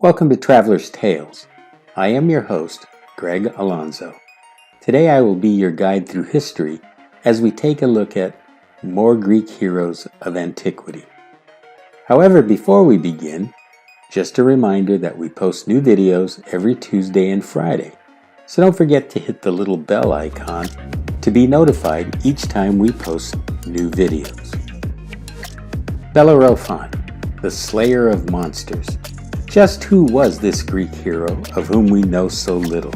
Welcome to Traveler's Tales. I am your host, Greg Alonzo. Today I will be your guide through history as we take a look at more Greek heroes of antiquity. However, before we begin, just a reminder that we post new videos every Tuesday and Friday, so don't forget to hit the little bell icon to be notified each time we post new videos. Bellarophon, the slayer of monsters. Just who was this Greek hero of whom we know so little?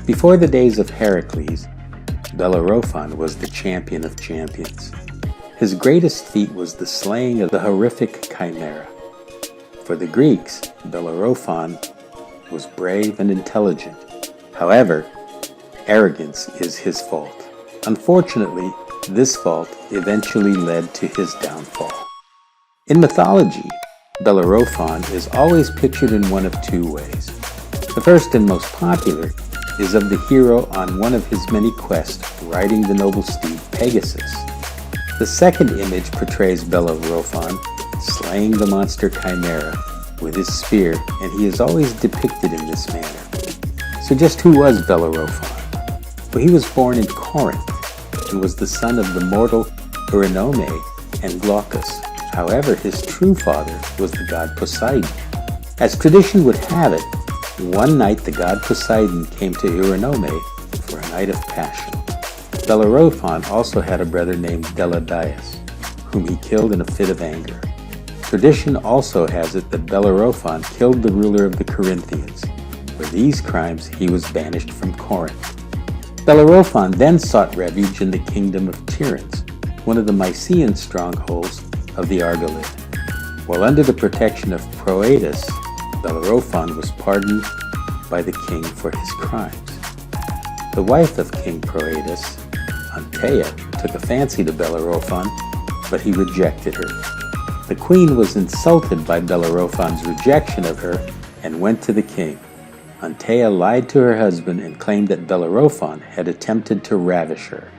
Before the days of Heracles, Belarophon was the champion of champions. His greatest feat was the slaying of the horrific Chimera. For the Greeks, Belarophon was brave and intelligent. However, arrogance is his fault. Unfortunately, this fault eventually led to his downfall. In mythology, Belarophon is always pictured in one of two ways. The first and most popular is of the hero on one of his many quests riding the noble steed Pegasus. The second image portrays Bellarophon slaying the monster Chimera with his spear, and he is always depicted in this manner. So just who was Bellarophon? Well, he was born in Corinth and was the son of the mortal Eurynome and Glaucus. However, his true father was the god Poseidon. As tradition would have it, one night the god Poseidon came to Eurynome for a night of passion. Bellarophon also had a brother named Deladaius, whom he killed in a fit of anger. Tradition also has it that Bellarophon killed the ruler of the Corinthians. For these crimes, he was banished from Corinth. Bellarophon then sought refuge in the kingdom of Tiryns, one of the Mycenaean strongholds of the Argolid. While under the protection of Proetus, Bellarophon was pardoned by the king for his crimes. The wife of King Proetus, Antea, took a fancy to Bellarophon, but he rejected her. The queen was insulted by Bellarophon's rejection of her and went to the king. Antea lied to her husband and claimed that Bellarophon had attempted to ravish her.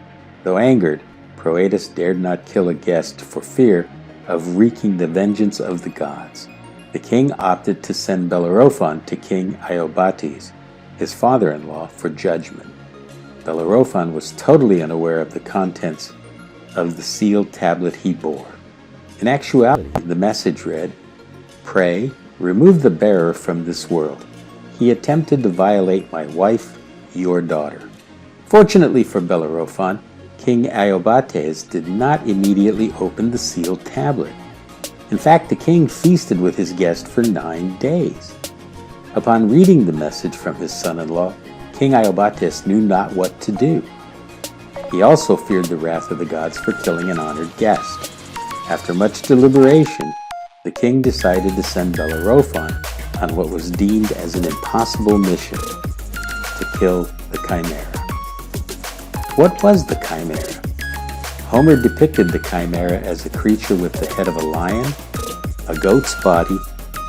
Though angered, Proetus dared not kill a guest for fear of wreaking the vengeance of the gods. The king opted to send Bellarophon to King Iobates, his father-in-law, for judgment. Bellarophon was totally unaware of the contents of the sealed tablet he bore. In actuality, the message read, "Pray, remove the bearer from this world. He attempted to violate my wife, your daughter." Fortunately for Bellarophon, King Iobates did not immediately open the sealed tablet. In fact, the king feasted with his guest for 9 days. Upon reading the message from his son-in-law, King Iobates knew not what to do. He also feared the wrath of the gods for killing an honored guest. After much deliberation, the king decided to send Bellarophon on what was deemed as an impossible mission: to kill the Chimera. What was the Chimera? Homer depicted the Chimera as a creature with the head of a lion, a goat's body,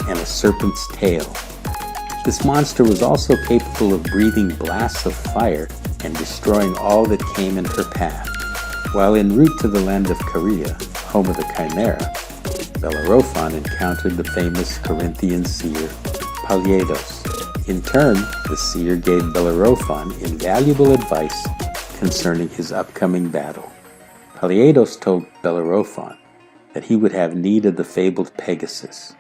and a serpent's tail. This monster was also capable of breathing blasts of fire and destroying all that came in her path. While en route to the land of Caria, home of the Chimera, Bellarophon encountered the famous Corinthian seer Palaidos. In turn, the seer gave Bellarophon invaluable advice concerning his upcoming battle. Palaidos told Bellarophon that he would have need of the fabled Pegasus.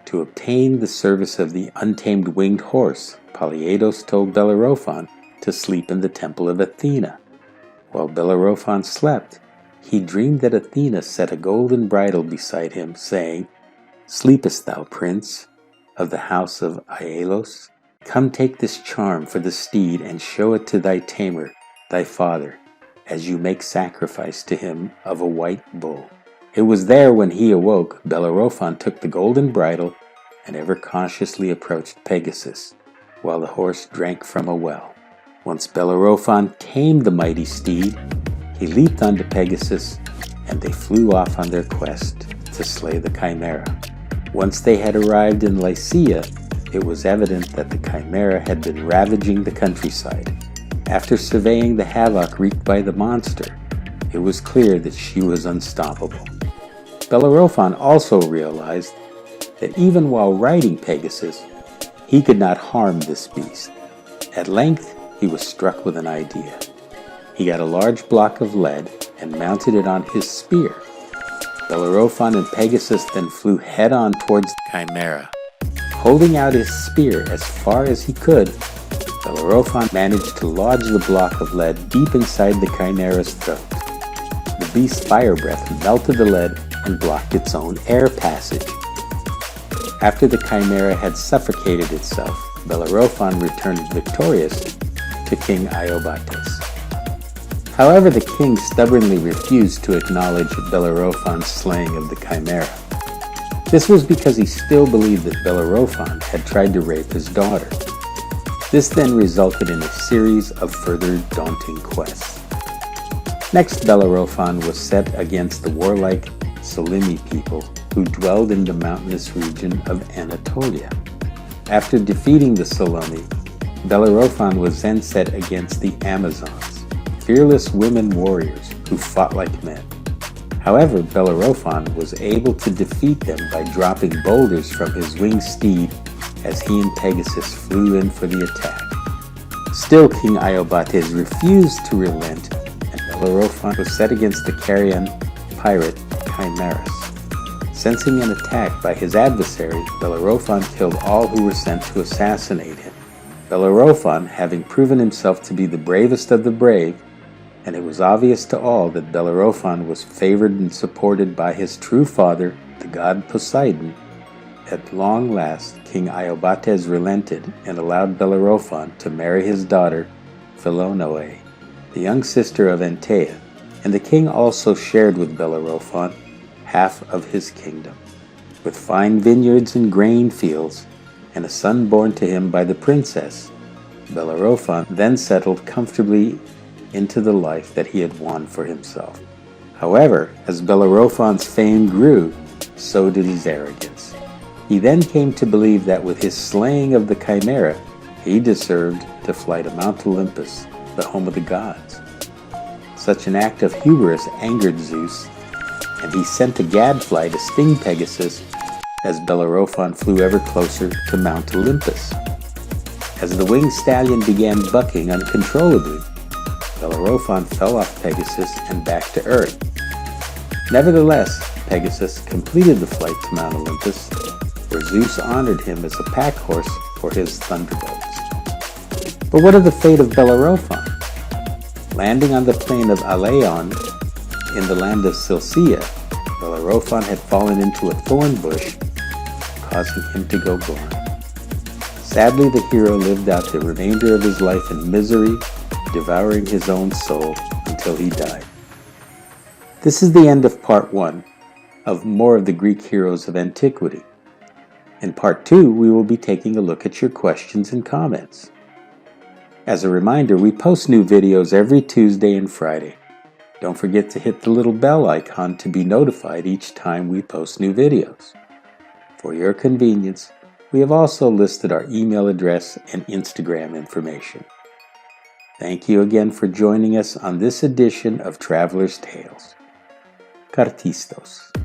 To obtain the service of the untamed winged horse, Palaidos told Bellarophon to sleep in the temple of Athena. While Bellarophon slept, he dreamed that Athena set a golden bridle beside him, saying, "Sleepest thou, prince, of the house of Aeolus? Come take this charm for the steed and show it to thy tamer, thy father, as you make sacrifice to him of a white bull." It was there when he awoke, Bellarophon took the golden bridle and ever cautiously approached Pegasus, while the horse drank from a well. Once Bellarophon tamed the mighty steed, he leaped onto Pegasus, and they flew off on their quest to slay the Chimera. Once they had arrived in Lycia, it was evident that the Chimera had been ravaging the countryside. After surveying the havoc wreaked by the monster, it was clear that she was unstoppable. Bellarophon also realized that even while riding Pegasus, he could not harm this beast. At length, he was struck with an idea. He got a large block of lead and mounted it on his spear. Belarophon and Pegasus then flew head-on towards the Chimera. Holding out his spear as far as he could, Belarophon managed to lodge the block of lead deep inside the Chimera's throat. The beast's fire breath melted the lead and blocked its own air passage. After the Chimera had suffocated itself, Belarophon returned victorious to King Iobates. However, the king stubbornly refused to acknowledge Belarophon's slaying of the Chimera. This was because he still believed that Belarophon had tried to rape his daughter. This then resulted in a series of further daunting quests. Next, Belarophon was set against the warlike Solimi people who dwelled in the mountainous region of Anatolia. After defeating the Solimi, Belarophon was then set against the Amazons, fearless women warriors who fought like men. However, Belarophon was able to defeat them by dropping boulders from his winged steed as he and Pegasus flew in for the attack. Still, King Iobates refused to relent, and Belarophon was set against the Carian pirate Chimeras. Sensing an attack by his adversary, Belarophon killed all who were sent to assassinate him. Belarophon, having proven himself to be the bravest of the brave, and it was obvious to all that Belarophon was favored and supported by his true father, the god Poseidon, at long last King Iobates relented and allowed Belarophon to marry his daughter, Philonoe, the young sister of Antea, and the king also shared with Belarophon half of his kingdom. With fine vineyards and grain fields, and a son born to him by the princess, Belarophon then settled comfortably into the life that he had won for himself. However, as Belarophon's fame grew, so did his arrogance. He then came to believe that with his slaying of the Chimera, he deserved to fly to Mount Olympus, the home of the gods. Such an act of hubris angered Zeus, and he sent a gadfly to sting Pegasus as Belarophon flew ever closer to Mount Olympus. As the winged stallion began bucking uncontrollably, Belarophon fell off Pegasus and back to Earth. Nevertheless, Pegasus completed the flight to Mount Olympus, where Zeus honored him as a pack horse for his thunderbolts. But what of the fate of Belarophon? Landing on the plain of Aleion in the land of Cilcia, Belarophon had fallen into a thorn bush, causing him to go blind. Sadly, the hero lived out the remainder of his life in misery, devouring his own soul until he died. This is the end of part 1 of more of the Greek heroes of antiquity. In part 2, we will be taking a look at your questions and comments. As a reminder, we post new videos every Tuesday and Friday. Don't forget to hit the little bell icon to be notified each time we post new videos. For your convenience, we have also listed our email address and Instagram information. Thank you again for joining us on this edition of Traveler's Tales. Kartistos.